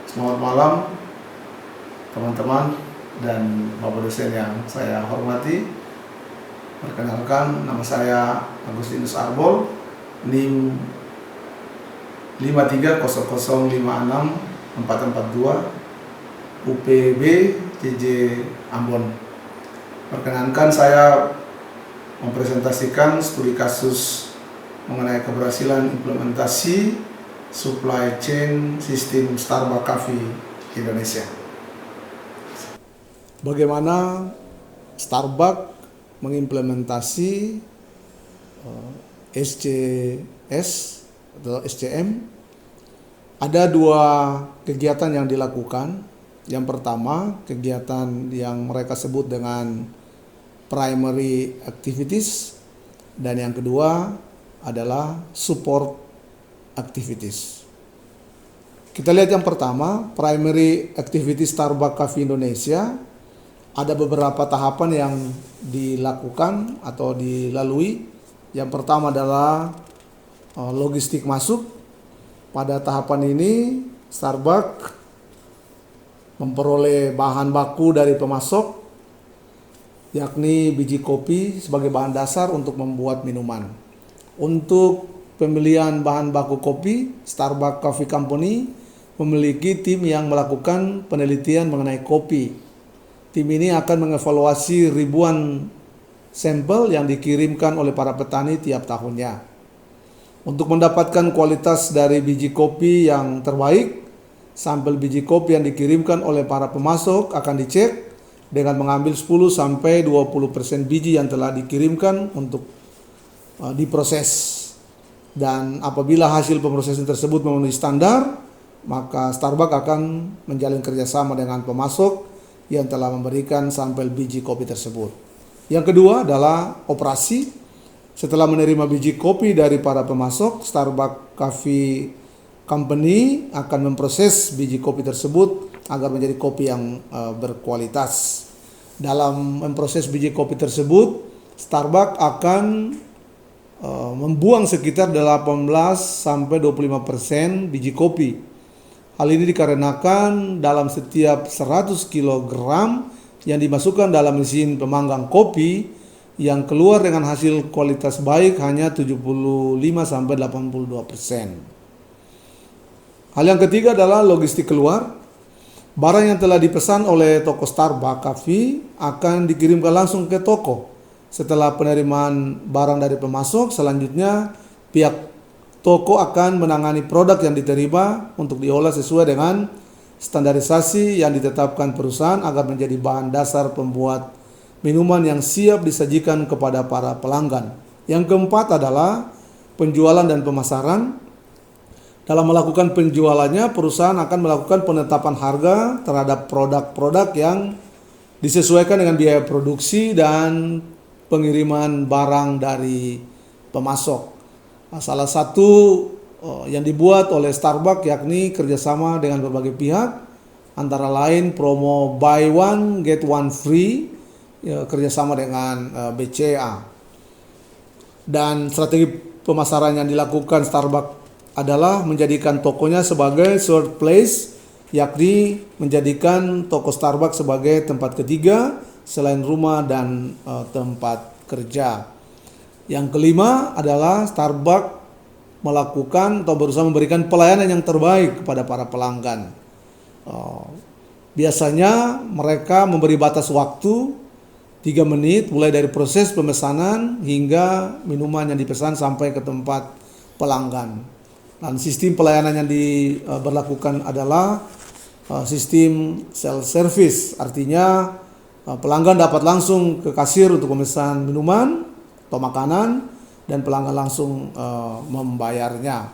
Selamat malam teman-teman dan Bapak dosen yang saya hormati. Perkenalkan, nama saya Agustinus Arbol, NIM 530056442 UPB JJ Ambon. Perkenankan saya mempresentasikan studi kasus mengenai keberhasilan implementasi supply chain sistem Starbucks Coffee Indonesia. Bagaimana Starbucks mengimplementasi SCS atau SCM? Ada dua kegiatan yang dilakukan. Yang pertama, kegiatan yang mereka sebut dengan primary activities, dan yang kedua adalah support activities. Kita lihat yang pertama, primary activities Starbucks Coffee Indonesia. Ada beberapa tahapan yang dilakukan atau dilalui. Yang pertama adalah logistik masuk. Pada tahapan ini Starbucks memperoleh bahan baku dari pemasok, yakni biji kopi sebagai bahan dasar untuk membuat minuman. Untuk pemilihan bahan baku kopi, Starbucks Coffee Company memiliki tim yang melakukan penelitian mengenai kopi. Tim ini akan mengevaluasi ribuan sampel yang dikirimkan oleh para petani tiap tahunnya. Untuk mendapatkan kualitas dari biji kopi yang terbaik, sampel biji kopi yang dikirimkan oleh para pemasok akan dicek dengan mengambil 10-20% biji yang telah dikirimkan untuk diproses. Dan apabila hasil pemrosesan tersebut memenuhi standar, maka Starbucks akan menjalin kerjasama dengan pemasok yang telah memberikan sampel biji kopi tersebut. Yang kedua adalah operasi. Setelah menerima biji kopi dari para pemasok, Starbucks Coffee Company akan memproses biji kopi tersebut agar menjadi kopi yang berkualitas. Dalam memproses biji kopi tersebut, Starbucks akan membuang sekitar 18-25% biji kopi. Hal ini dikarenakan dalam setiap 100 kg yang dimasukkan dalam mesin pemanggang kopi, yang keluar dengan hasil kualitas baik hanya 75-82%. Hal yang ketiga adalah logistik keluar. Barang yang telah dipesan oleh toko Starbucks Coffee akan dikirimkan langsung ke toko. Setelah penerimaan barang dari pemasok, selanjutnya pihak toko akan menangani produk yang diterima untuk diolah sesuai dengan standarisasi yang ditetapkan perusahaan agar menjadi bahan dasar pembuat minuman yang siap disajikan kepada para pelanggan. Yang keempat adalah penjualan dan pemasaran. Dalam melakukan penjualannya, perusahaan akan melakukan penetapan harga terhadap produk-produk yang disesuaikan dengan biaya produksi dan pengiriman barang dari pemasok. Salah satu yang dibuat oleh Starbucks yakni kerjasama dengan berbagai pihak, antara lain promo buy one get one free, kerjasama dengan BCA. Dan strategi pemasaran yang dilakukan Starbucks adalah menjadikan tokonya sebagai third place, yakni menjadikan toko Starbucks sebagai tempat ketiga selain rumah dan tempat kerja. Yang kelima adalah Starbucks melakukan atau berusaha memberikan pelayanan yang terbaik kepada para pelanggan. Biasanya mereka memberi batas waktu 3 menit mulai dari proses pemesanan hingga minuman yang dipesan sampai ke tempat pelanggan. Dan sistem pelayanan yang diberlakukan adalah sistem self service, artinya pelanggan dapat langsung ke kasir untuk memesan minuman atau makanan dan pelanggan langsung membayarnya.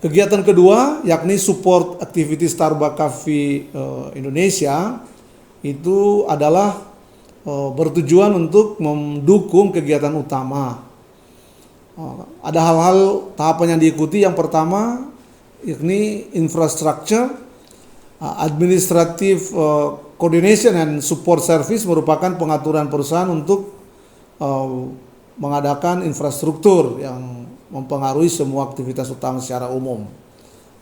Kegiatan kedua yakni support activity Starbucks Coffee Indonesia itu adalah bertujuan untuk mendukung kegiatan utama. Ada hal-hal tahapan yang diikuti. Yang pertama yakni infrastructure, administrative coordination and support service merupakan pengaturan perusahaan untuk mengadakan infrastruktur yang mempengaruhi semua aktivitas utama secara umum.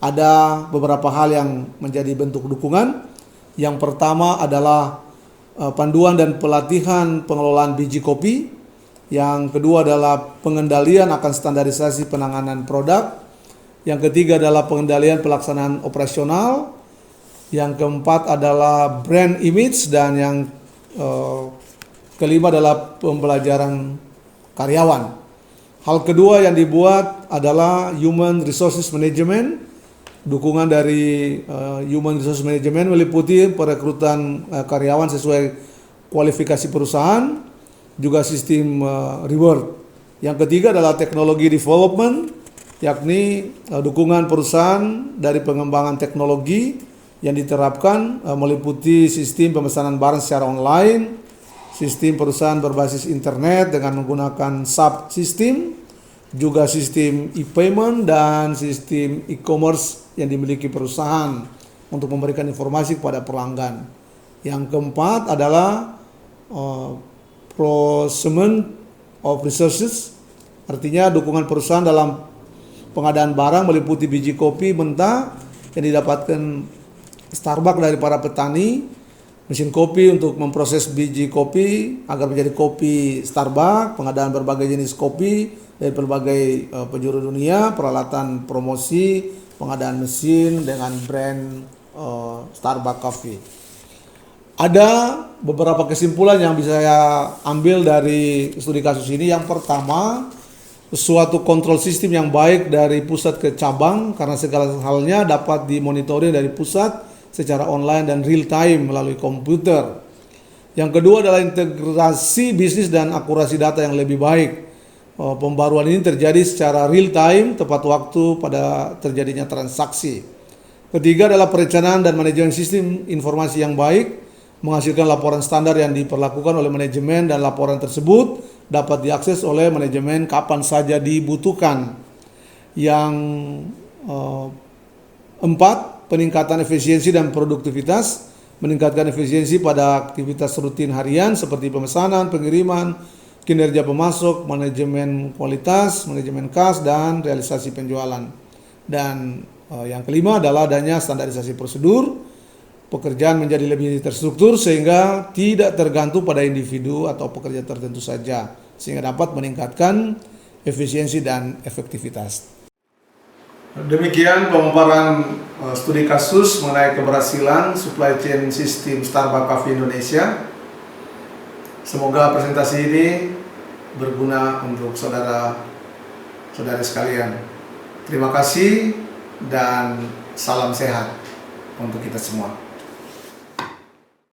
ada beberapa hal yang menjadi bentuk dukungan. Yang pertama adalah panduan dan pelatihan pengelolaan biji kopi. Yang kedua adalah pengendalian akan standarisasi penanganan produk. Yang ketiga adalah pengendalian pelaksanaan operasional. Yang keempat adalah brand image, dan yang kelima adalah pembelajaran karyawan. Hal kedua yang dibuat adalah Human Resources Management. Dukungan dari Human Resources Management meliputi perekrutan karyawan sesuai kualifikasi perusahaan, juga sistem reward. Yang ketiga adalah teknologi development, yakni dukungan perusahaan dari pengembangan teknologi yang diterapkan meliputi sistem pemesanan barang secara online, sistem perusahaan berbasis internet dengan menggunakan subsistem, juga sistem e-payment dan sistem e-commerce yang dimiliki perusahaan untuk memberikan informasi kepada pelanggan. Yang keempat adalah procurement of resources, artinya dukungan perusahaan dalam pengadaan barang meliputi biji kopi mentah yang didapatkan Starbucks dari para petani, mesin kopi untuk memproses biji kopi agar menjadi kopi Starbucks, pengadaan berbagai jenis kopi dari berbagai penjuru dunia, peralatan promosi, pengadaan mesin dengan brand Starbucks Coffee. Ada beberapa kesimpulan yang bisa saya ambil dari studi kasus ini. Yang pertama, suatu kontrol sistem yang baik dari pusat ke cabang karena segala halnya dapat dimonitoring dari pusat secara online dan real time melalui komputer. Yang kedua adalah integrasi bisnis dan akurasi data yang lebih baik. Pembaruan ini terjadi secara real time, tepat waktu pada terjadinya transaksi. Ketiga adalah perencanaan dan manajemen sistem informasi yang baik, menghasilkan laporan standar yang diperlakukan oleh manajemen, dan laporan tersebut dapat diakses oleh manajemen kapan saja dibutuhkan. Yang empat, peningkatan efisiensi dan produktivitas, meningkatkan efisiensi pada aktivitas rutin harian seperti pemesanan, pengiriman, kinerja pemasok, manajemen kualitas, manajemen kas, dan realisasi penjualan. Dan yang kelima adalah adanya standarisasi prosedur. Pekerjaan menjadi lebih terstruktur sehingga tidak tergantung pada individu atau pekerja tertentu saja, sehingga dapat meningkatkan efisiensi dan efektivitas. Demikian pemaparan studi kasus mengenai keberhasilan supply chain sistem Starbucks Coffee Indonesia. Semoga presentasi ini berguna untuk saudara-saudari sekalian. Terima kasih dan salam sehat untuk kita semua.